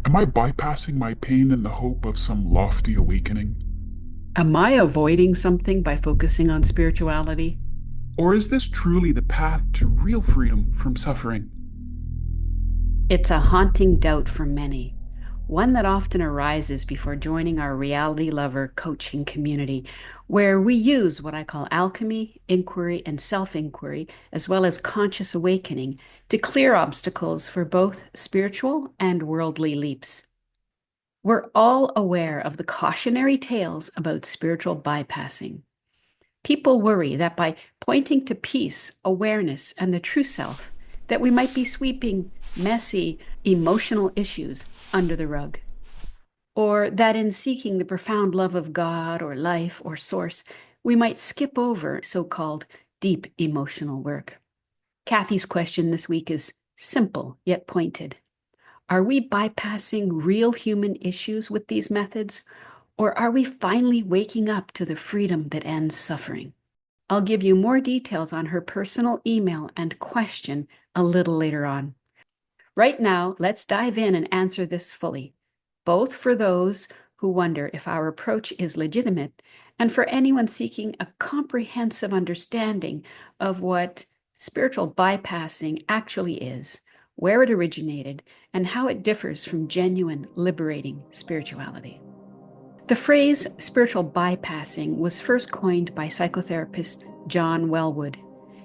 Am I bypassing my pain in the hope of some lofty awakening? Am I avoiding something by focusing on spirituality? Or is this truly the path to real freedom from suffering? It's a haunting doubt for many, one that often arises before joining our reality lover coaching community, where we use what I call alchemy, inquiry, and self inquiry, as well as conscious awakening, to clear obstacles for both spiritual and worldly leaps. We're all aware of the cautionary tales about spiritual bypassing. People worry that by pointing to peace, awareness, and the true self, that we might be sweeping messy emotional issues under the rug. Or that in seeking the profound love of God or life or source, we might skip over so-called deep emotional work. Kathy's question this week is simple yet pointed. Are we bypassing real human issues with these methods, or are we finally waking up to the freedom that ends suffering? I'll give you more details on her personal email and question a little later on. Right now, let's dive in and answer this fully, both for those who wonder if our approach is legitimate and for anyone seeking a comprehensive understanding of what spiritual bypassing actually is, where it originated, and how it differs from genuine, liberating spirituality. The phrase spiritual bypassing was first coined by psychotherapist John Welwood.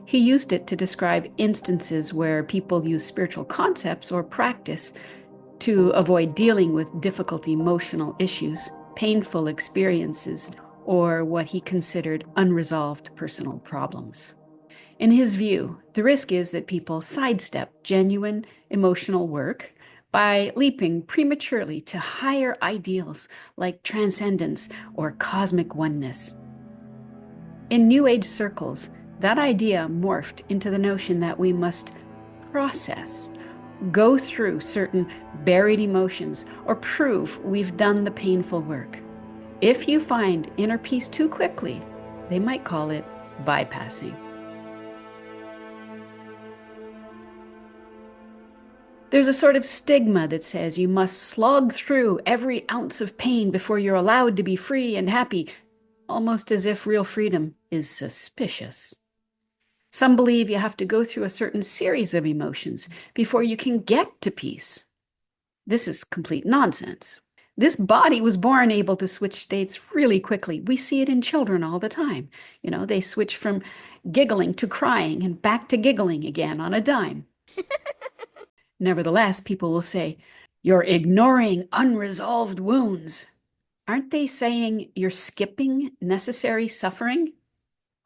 He used it to describe instances where people use spiritual concepts or practice to avoid dealing with difficult emotional issues, painful experiences, or what he considered unresolved personal problems. In his view, the risk is that people sidestep genuine emotional work by leaping prematurely to higher ideals like transcendence or cosmic oneness. In New Age circles, that idea morphed into the notion that we must process, go through certain buried emotions, or prove we've done the painful work. If you find inner peace too quickly, they might call it bypassing. There's a sort of stigma that says you must slog through every ounce of pain before you're allowed to be free and happy, almost as if real freedom is suspicious. Some believe you have to go through a certain series of emotions before you can get to peace. This is complete nonsense. This body was born able to switch states really quickly. We see it in children all the time. They switch from giggling to crying and back to giggling again on a dime. Nevertheless, people will say, "You're ignoring unresolved wounds." Aren't they saying you're skipping necessary suffering?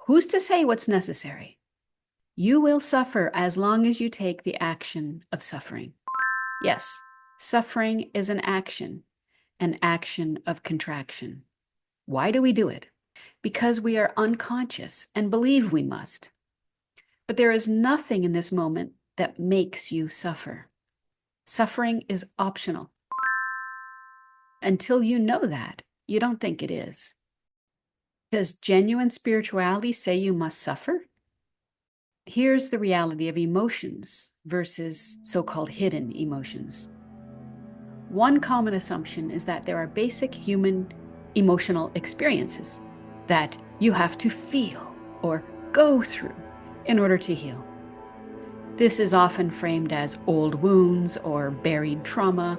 Who's to say what's necessary? You will suffer as long as you take the action of suffering. Yes, suffering is an action of contraction. Why do we do it? Because we are unconscious and believe we must. But there is nothing in this moment that makes you suffer. Suffering is optional. Until you know that, you don't think it is. Does genuine spirituality say you must suffer? Here's the reality of emotions versus so-called hidden emotions. One common assumption is that there are basic human emotional experiences that you have to feel or go through in order to heal. This is often framed as old wounds or buried trauma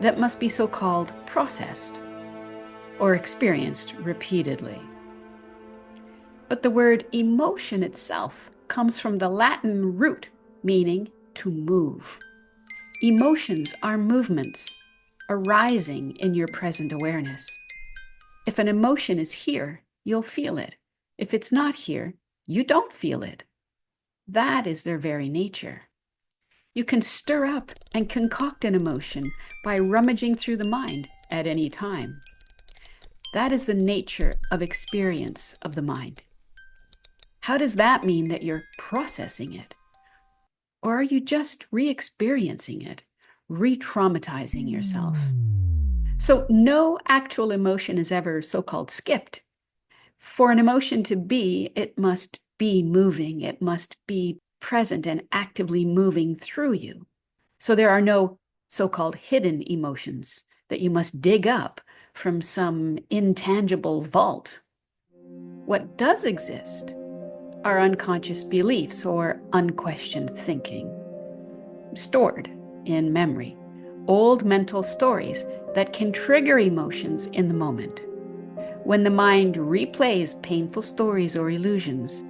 that must be so-called processed or experienced repeatedly. But the word emotion itself comes from the Latin root meaning to move. Emotions are movements arising in your present awareness. If an emotion is here, you'll feel it. If it's not here, you don't feel it. That is their very nature. You can stir up and concoct an emotion by rummaging through the mind at any time. That is the nature of experience of the mind. How does that mean that you're processing it? Or are you just re-experiencing it, re-traumatizing yourself? So no actual emotion is ever so-called skipped. For an emotion to be, it must be moving. It must be present and actively moving through you. So there are no so-called hidden emotions that you must dig up from some intangible vault. What does exist are unconscious beliefs or unquestioned thinking, stored in memory, old mental stories that can trigger emotions in the moment. When the mind replays painful stories or illusions,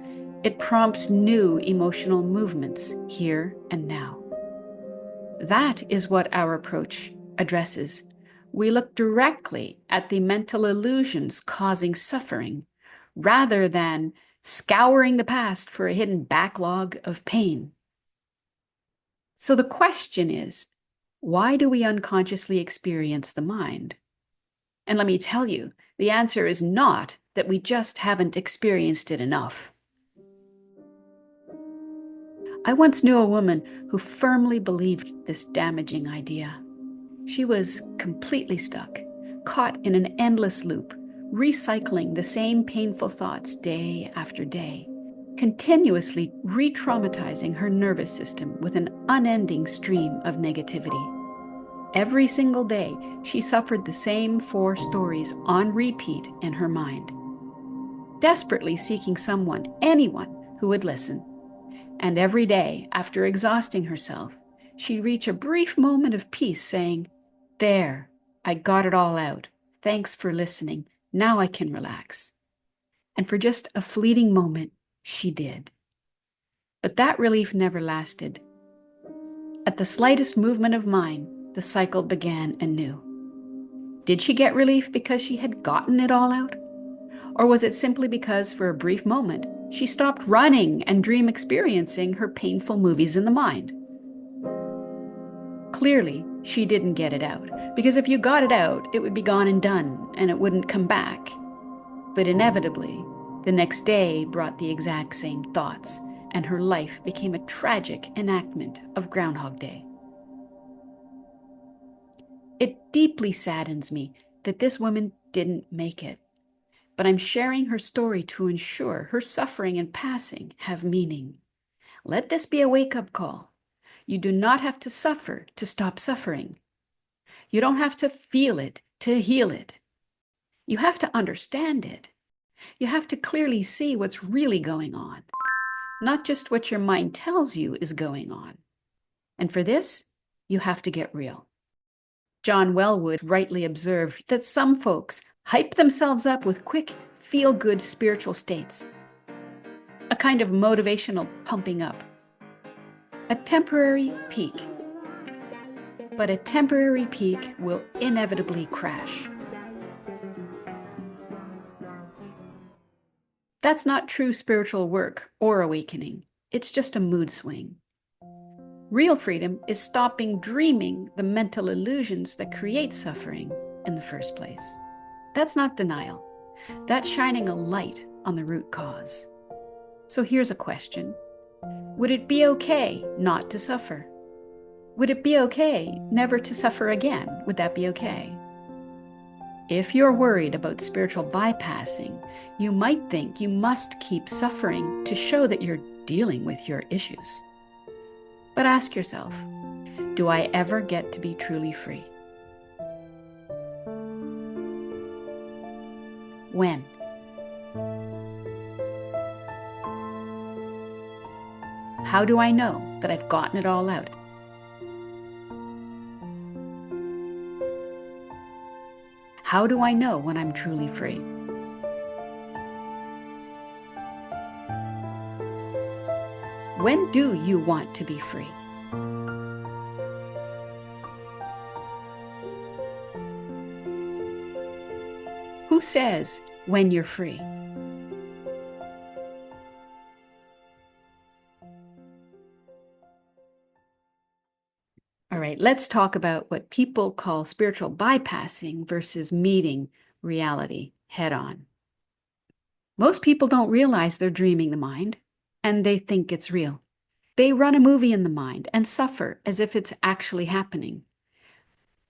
it prompts new emotional movements here and now. That is what our approach addresses. We look directly at the mental illusions causing suffering, rather than scouring the past for a hidden backlog of pain. So the question is, why do we unconsciously experience the mind? And let me tell you, the answer is not that we just haven't experienced it enough. I once knew a woman who firmly believed this damaging idea. She was completely stuck, caught in an endless loop, recycling the same painful thoughts day after day, continuously re-traumatizing her nervous system with an unending stream of negativity. Every single day, she suffered the same 4 stories on repeat in her mind, desperately seeking someone, anyone, who would listen. And every day, after exhausting herself, she'd reach a brief moment of peace saying, "There, I got it all out. Thanks for listening. Now I can relax." And for just a fleeting moment, she did. But that relief never lasted. At the slightest movement of mine, the cycle began anew. Did she get relief because she had gotten it all out? Or was it simply because, for a brief moment, she stopped running and dream experiencing her painful movies in the mind? Clearly, she didn't get it out, because if you got it out, it would be gone and done, and it wouldn't come back. But inevitably, the next day brought the exact same thoughts, and her life became a tragic enactment of Groundhog Day. It deeply saddens me that this woman didn't make it, but I'm sharing her story to ensure her suffering and passing have meaning. Let this be a wake-up call. You do not have to suffer to stop suffering. You don't have to feel it to heal it. You have to understand it. You have to clearly see what's really going on, not just what your mind tells you is going on. And for this, you have to get real. John Wellwood rightly observed that some folks hype themselves up with quick, feel-good spiritual states, a kind of motivational pumping up, a temporary peak. But a temporary peak will inevitably crash. That's not true spiritual work or awakening. It's just a mood swing. Real freedom is stopping dreaming the mental illusions that create suffering in the first place. That's not denial. That's shining a light on the root cause. So here's a question. Would it be okay not to suffer? Would it be okay never to suffer again? Would that be okay? If you're worried about spiritual bypassing, you might think you must keep suffering to show that you're dealing with your issues. But ask yourself, do I ever get to be truly free? When? How do I know that I've gotten it all out? How do I know when I'm truly free? When do you want to be free? Who says when you're free? All right, let's talk about what people call spiritual bypassing versus meeting reality head on. Most people don't realize they're dreaming the mind, and they think it's real. They run a movie in the mind and suffer as if it's actually happening.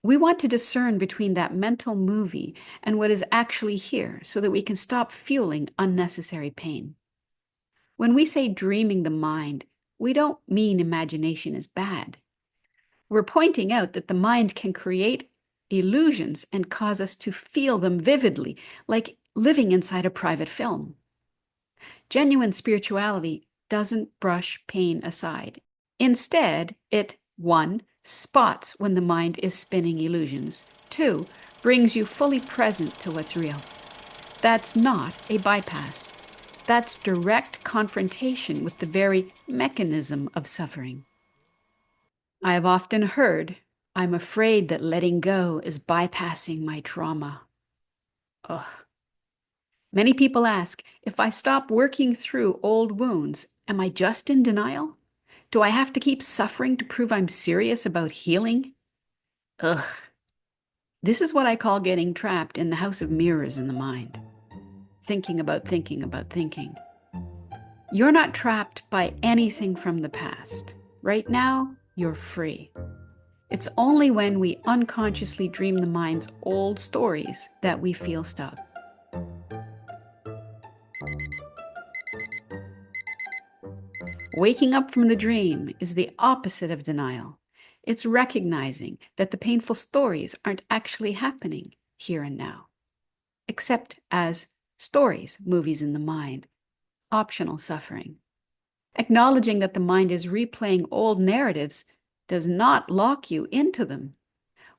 We want to discern between that mental movie and what is actually here so that we can stop fueling unnecessary pain. When we say dreaming the mind, we don't mean imagination is bad. We're pointing out that the mind can create illusions and cause us to feel them vividly, like living inside a private film. Genuine spirituality doesn't brush pain aside. Instead, it 1. Spots when the mind is spinning illusions. 2. Brings you fully present to what's real. That's not a bypass. That's direct confrontation with the very mechanism of suffering. I have often heard, "I'm afraid that letting go is bypassing my trauma." Ugh. Many people ask, if I stop working through old wounds, am I just in denial? Do I have to keep suffering to prove I'm serious about healing? Ugh. This is what I call getting trapped in the house of mirrors in the mind. Thinking about thinking about thinking. You're not trapped by anything from the past. Right now, you're free. It's only when we unconsciously dream the mind's old stories that we feel stuck. Waking up from the dream is the opposite of denial. It's recognizing that the painful stories aren't actually happening here and now, except as stories, movies in the mind, optional suffering. Acknowledging that the mind is replaying old narratives does not lock you into them.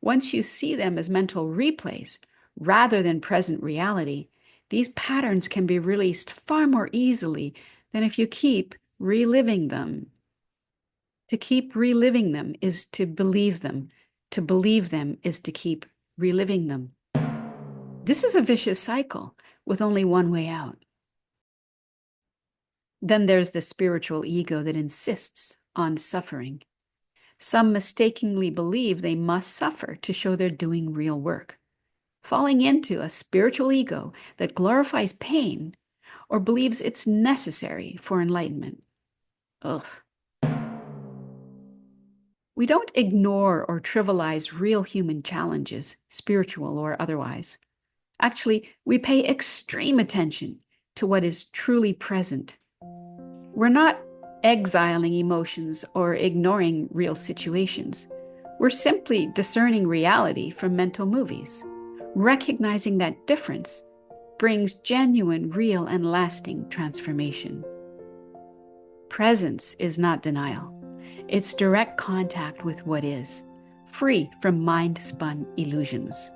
Once you see them as mental replays rather than present reality, these patterns can be released far more easily than if you keep reliving them. To keep reliving them is to believe them. To believe them is to keep reliving them. This is a vicious cycle with only one way out. Then there's the spiritual ego that insists on suffering. Some mistakenly believe they must suffer to show they're doing real work, falling into a spiritual ego that glorifies pain or believes it's necessary for enlightenment. Ugh. We don't ignore or trivialize real human challenges, spiritual or otherwise. Actually, we pay extreme attention to what is truly present. We're not exiling emotions or ignoring real situations. We're simply discerning reality from mental movies. Recognizing that difference brings genuine, real, and lasting transformation. Presence is not denial. It's direct contact with what is, free from mind-spun illusions.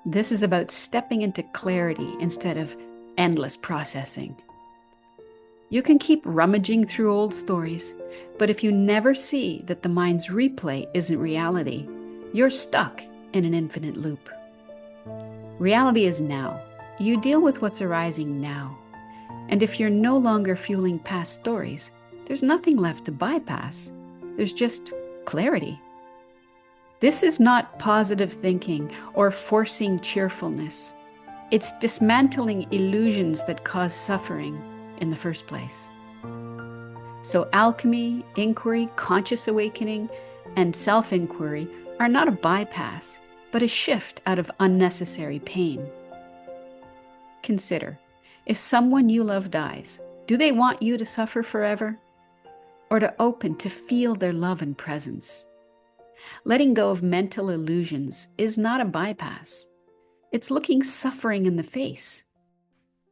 This is about stepping into clarity instead of endless processing. You can keep rummaging through old stories, but if you never see that the mind's replay isn't reality, you're stuck in an infinite loop. Reality is now. You deal with what's arising now. And if you're no longer fueling past stories, there's nothing left to bypass. There's just clarity. This is not positive thinking or forcing cheerfulness. It's dismantling illusions that cause suffering in the first place. So alchemy, inquiry, conscious awakening, and self-inquiry are not a bypass, but a shift out of unnecessary pain. Consider, if someone you love dies, do they want you to suffer forever? Or to open to feel their love and presence? Letting go of mental illusions is not a bypass. It's looking suffering in the face.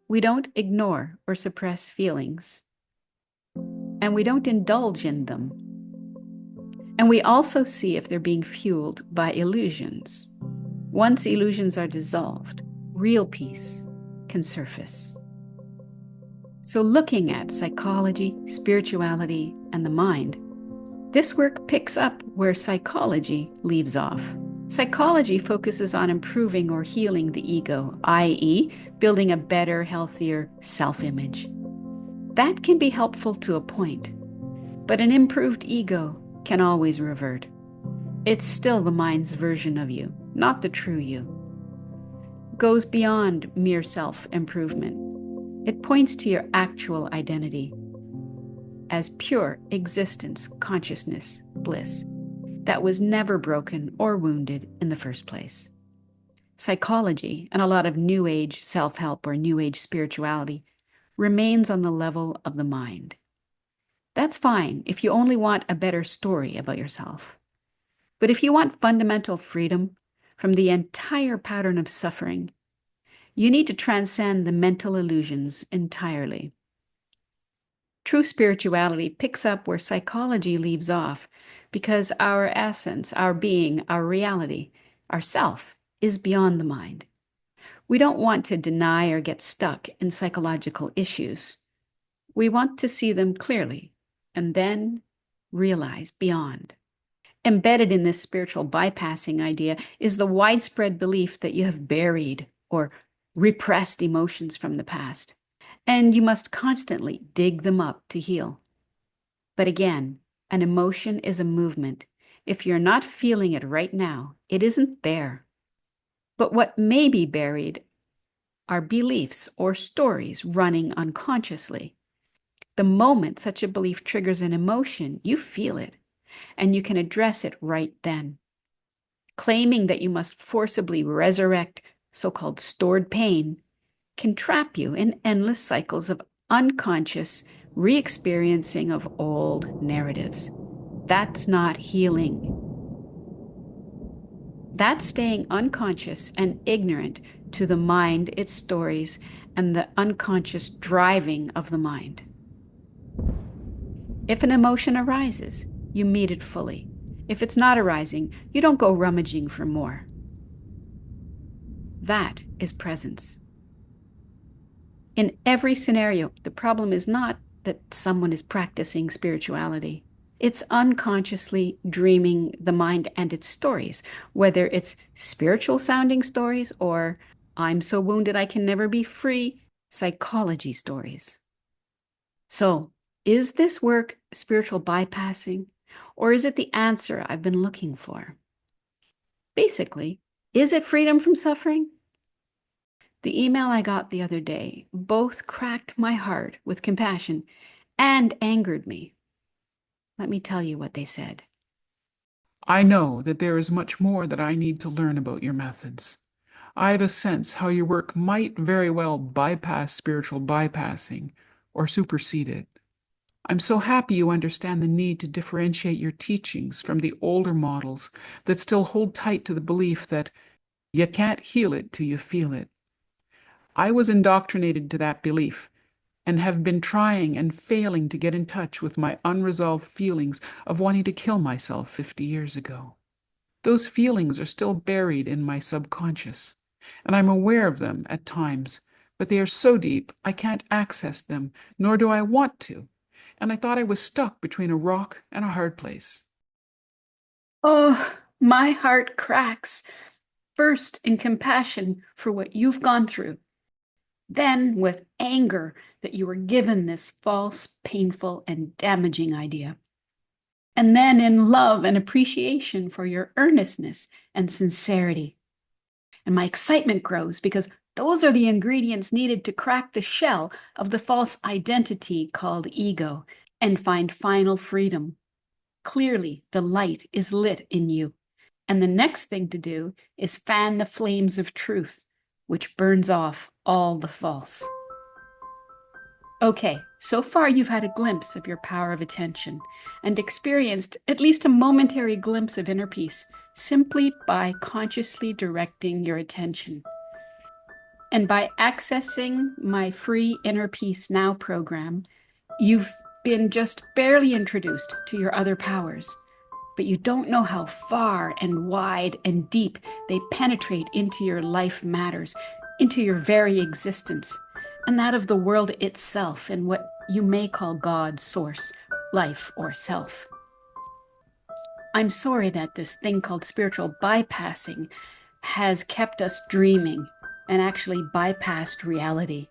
We don't ignore or suppress feelings, and we don't indulge in them. And we also see if they're being fueled by illusions. Once illusions are dissolved, real peace can surface. So looking at psychology, spirituality, and the mind, this work picks up where psychology leaves off. Psychology focuses on improving or healing the ego, i.e., building a better, healthier self-image. That can be helpful to a point, but an improved ego can always revert. It's still the mind's version of you, not the true you. It goes beyond mere self-improvement. It points to your actual identity as pure existence, consciousness, bliss that was never broken or wounded in the first place. Psychology and a lot of New Age self-help or New Age spirituality remains on the level of the mind. That's fine if you only want a better story about yourself. But if you want fundamental freedom from the entire pattern of suffering, you need to transcend the mental illusions entirely. True spirituality picks up where psychology leaves off because our essence, our being, our reality, our self is beyond the mind. We don't want to deny or get stuck in psychological issues. We want to see them clearly and then realize beyond. Embedded in this spiritual bypassing idea is the widespread belief that you have buried or repressed emotions from the past, and you must constantly dig them up to heal. But again, an emotion is a movement. If you're not feeling it right now, it isn't there. But what may be buried are beliefs or stories running unconsciously. The moment such a belief triggers an emotion, you feel it, and you can address it right then. Claiming that you must forcibly resurrect so-called stored pain can trap you in endless cycles of unconscious re-experiencing of old narratives. That's not healing. That's staying unconscious and ignorant to the mind, its stories, and the unconscious driving of the mind. If an emotion arises, you meet it fully. If it's not arising, you don't go rummaging for more. That is presence. In every scenario, the problem is not that someone is practicing spirituality. It's unconsciously dreaming the mind and its stories, whether it's spiritual sounding stories or I'm so wounded I can never be free psychology stories. So, is this work spiritual bypassing, or is it the answer I've been looking for? Basically, is it freedom from suffering? The email I got the other day both cracked my heart with compassion and angered me. Let me tell you what they said. I know that there is much more that I need to learn about your methods. I have a sense how your work might very well bypass spiritual bypassing or supersede it. I'm so happy you understand the need to differentiate your teachings from the older models that still hold tight to the belief that you can't heal it till you feel it. I was indoctrinated to that belief and have been trying and failing to get in touch with my unresolved feelings of wanting to kill myself 50 years ago. Those feelings are still buried in my subconscious, and I'm aware of them at times, but they are so deep I can't access them, nor do I want to, and I thought I was stuck between a rock and a hard place. Oh, my heart cracks, first in compassion for what you've gone through, then with anger that you were given this false, painful, and damaging idea. And then in love and appreciation for your earnestness and sincerity. And my excitement grows because those are the ingredients needed to crack the shell of the false identity called ego and find final freedom. Clearly, the light is lit in you. And the next thing to do is fan the flames of truth, which burns off all the false. Okay, so far you've had a glimpse of your power of attention and experienced at least a momentary glimpse of inner peace simply by consciously directing your attention. And by accessing my free Inner Peace Now program, you've been just barely introduced to your other powers, but you don't know how far and wide and deep they penetrate into your life matters, into your very existence, and that of the world itself, and what you may call God, source, life, or self. I'm sorry that this thing called spiritual bypassing has kept us dreaming and actually bypassed reality.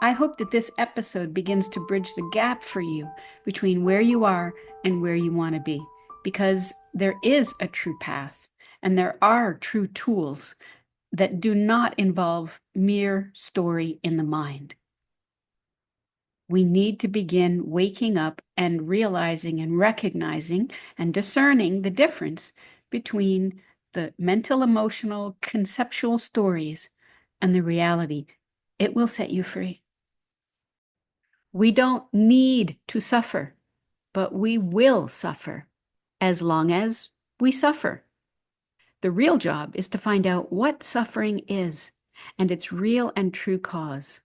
I hope that this episode begins to bridge the gap for you between where you are and where you want to be, because there is a true path and there are true tools that do not involve mere story in the mind. We need to begin waking up and realizing and recognizing and discerning the difference between the mental, emotional, conceptual stories and the reality. It will set you free. We don't need to suffer, but we will suffer. as long as we suffer. The real job is to find out what suffering is and its real and true cause.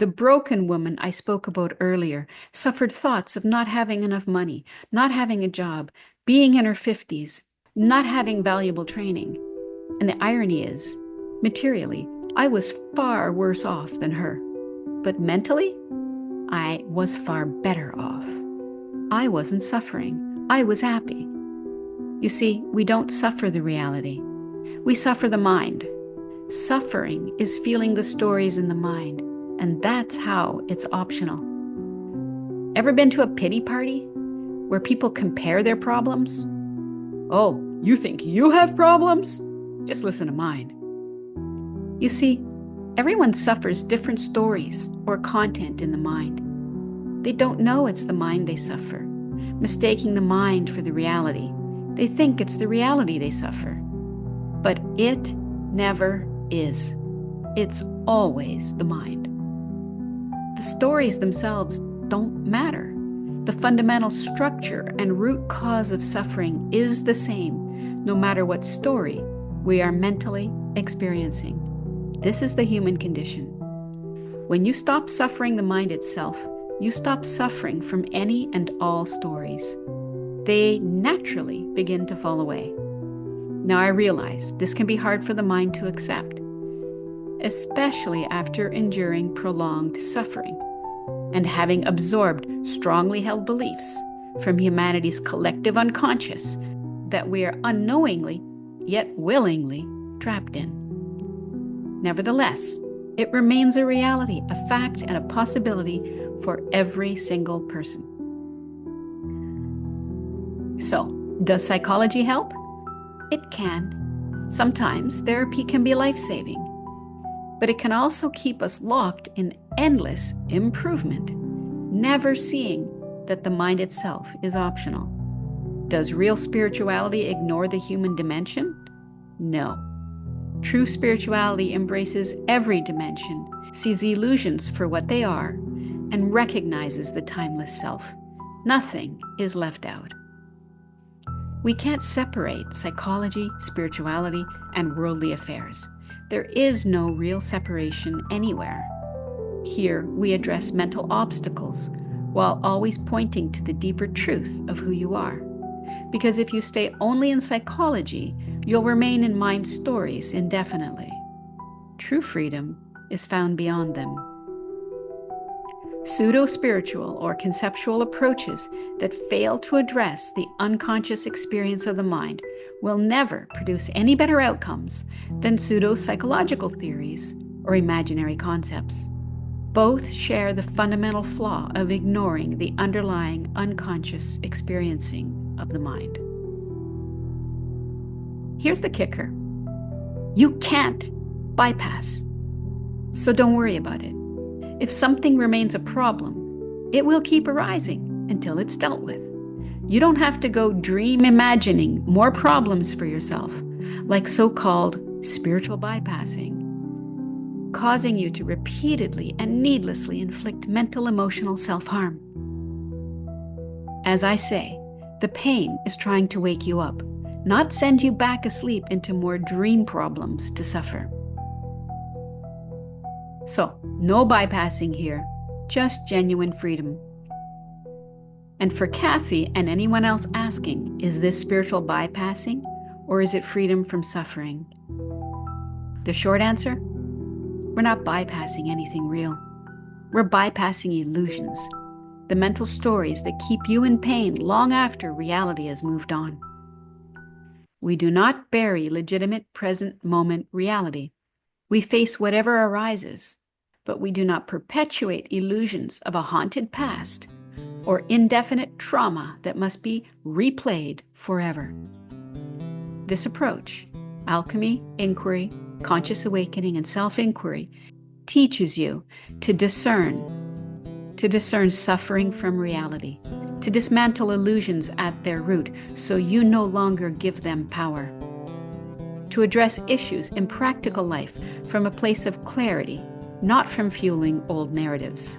The broken woman I spoke about earlier suffered thoughts of not having enough money, not having a job, being in her 50s, not having valuable training. And the irony is, materially, I was far worse off than her. But mentally, I was far better off. I wasn't suffering. I was happy. You see, we don't suffer the reality. We suffer the mind. Suffering is feeling the stories in the mind, and that's how it's optional. Ever been to a pity party where people compare their problems? Oh, you think you have problems? Just listen to mine. You see, everyone suffers different stories or content in the mind. They don't know it's the mind they suffer, mistaking the mind for the reality. They think it's the reality they suffer. But it never is. It's always the mind. The stories themselves don't matter. The fundamental structure and root cause of suffering is the same, no matter what story we are mentally experiencing. This is the human condition. When you stop suffering the mind itself, you stop suffering from any and all stories. They naturally begin to fall away. Now, I realize this can be hard for the mind to accept, especially after enduring prolonged suffering and having absorbed strongly held beliefs from humanity's collective unconscious that we are unknowingly, yet willingly, trapped in. Nevertheless, it remains a reality, a fact, and a possibility for every single person. So, does psychology help? It can. Sometimes therapy can be life-saving, but it can also keep us locked in endless improvement, never seeing that the mind itself is optional. Does real spirituality ignore the human dimension? No. True spirituality embraces every dimension, sees illusions for what they are, and recognizes the timeless self. Nothing is left out. We can't separate psychology, spirituality, and worldly affairs. There is no real separation anywhere. Here, we address mental obstacles while always pointing to the deeper truth of who you are. Because if you stay only in psychology, you'll remain in mind stories indefinitely. True freedom is found beyond them. Pseudo-spiritual or conceptual approaches that fail to address the unconscious experience of the mind will never produce any better outcomes than pseudo-psychological theories or imaginary concepts. Both share the fundamental flaw of ignoring the underlying unconscious experiencing of the mind. Here's the kicker. You can't bypass, so don't worry about it. If something remains a problem, it will keep arising until it's dealt with. You don't have to go dream imagining more problems for yourself, like so-called spiritual bypassing, causing you to repeatedly and needlessly inflict mental emotional self-harm. As I say, the pain is trying to wake you up, not send you back asleep into more dream problems to suffer. So, no bypassing here, just genuine freedom. And for Kathy and anyone else asking, is this spiritual bypassing or is it freedom from suffering? The short answer? We're not bypassing anything real. We're bypassing illusions, the mental stories that keep you in pain long after reality has moved on. We do not bury legitimate present moment reality. We face whatever arises, but we do not perpetuate illusions of a haunted past or indefinite trauma that must be replayed forever. This approach, alchemy, inquiry, conscious awakening, and self-inquiry, teaches you to discern suffering from reality, to dismantle illusions at their root so you no longer give them power, to address issues in practical life from a place of clarity, not from fueling old narratives.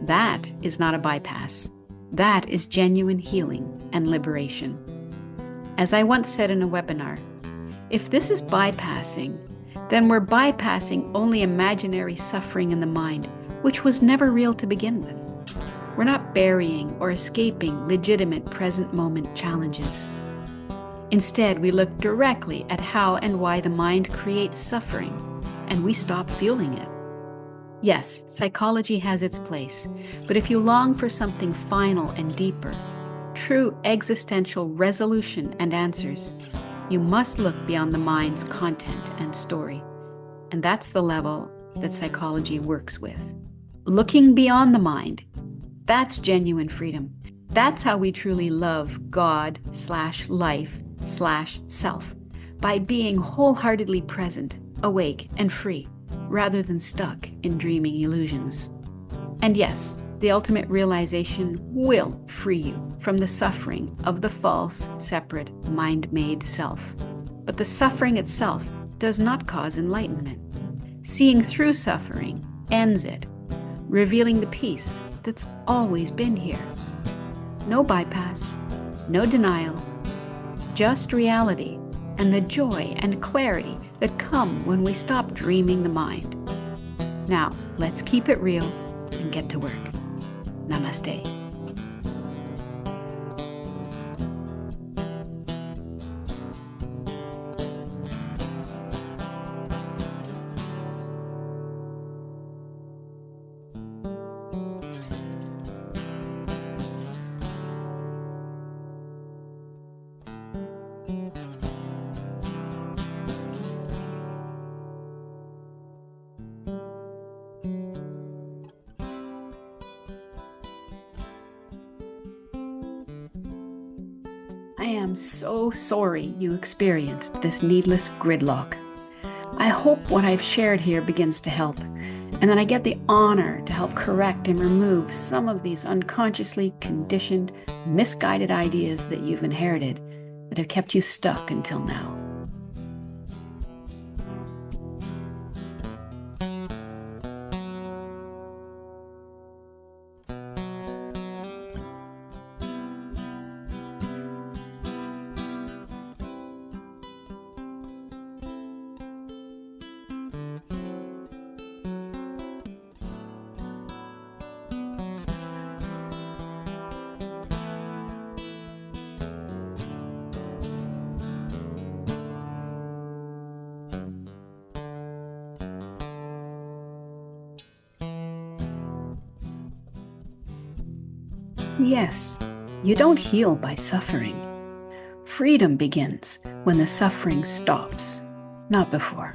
That is not a bypass. That is genuine healing and liberation. As I once said in a webinar, if this is bypassing, then we're bypassing only imaginary suffering in the mind, which was never real to begin with. We're not burying or escaping legitimate present moment challenges. Instead, we look directly at how and why the mind creates suffering, and we stop fueling it. Yes, psychology has its place, but if you long for something final and deeper, true existential resolution and answers, you must look beyond the mind's content and story. And that's the level that psychology works with. Looking beyond the mind, that's genuine freedom. That's how we truly love God/life/self, by being wholeheartedly present, awake, and free, rather than stuck in dreaming illusions. And yes, the ultimate realization will free you from the suffering of the false, separate, mind-made self. But the suffering itself does not cause enlightenment. Seeing through suffering ends it, revealing the peace that's always been here. No bypass, no denial, just reality and the joy and clarity that come when we stop dreaming the mind. Now, let's keep it real and get to work. Namaste. I am so sorry you experienced this needless gridlock. I hope what I've shared here begins to help, and that I get the honor to help correct and remove some of these unconsciously conditioned, misguided ideas that you've inherited that have kept you stuck until now. Yes, you don't heal by suffering. Freedom begins when the suffering stops, not before.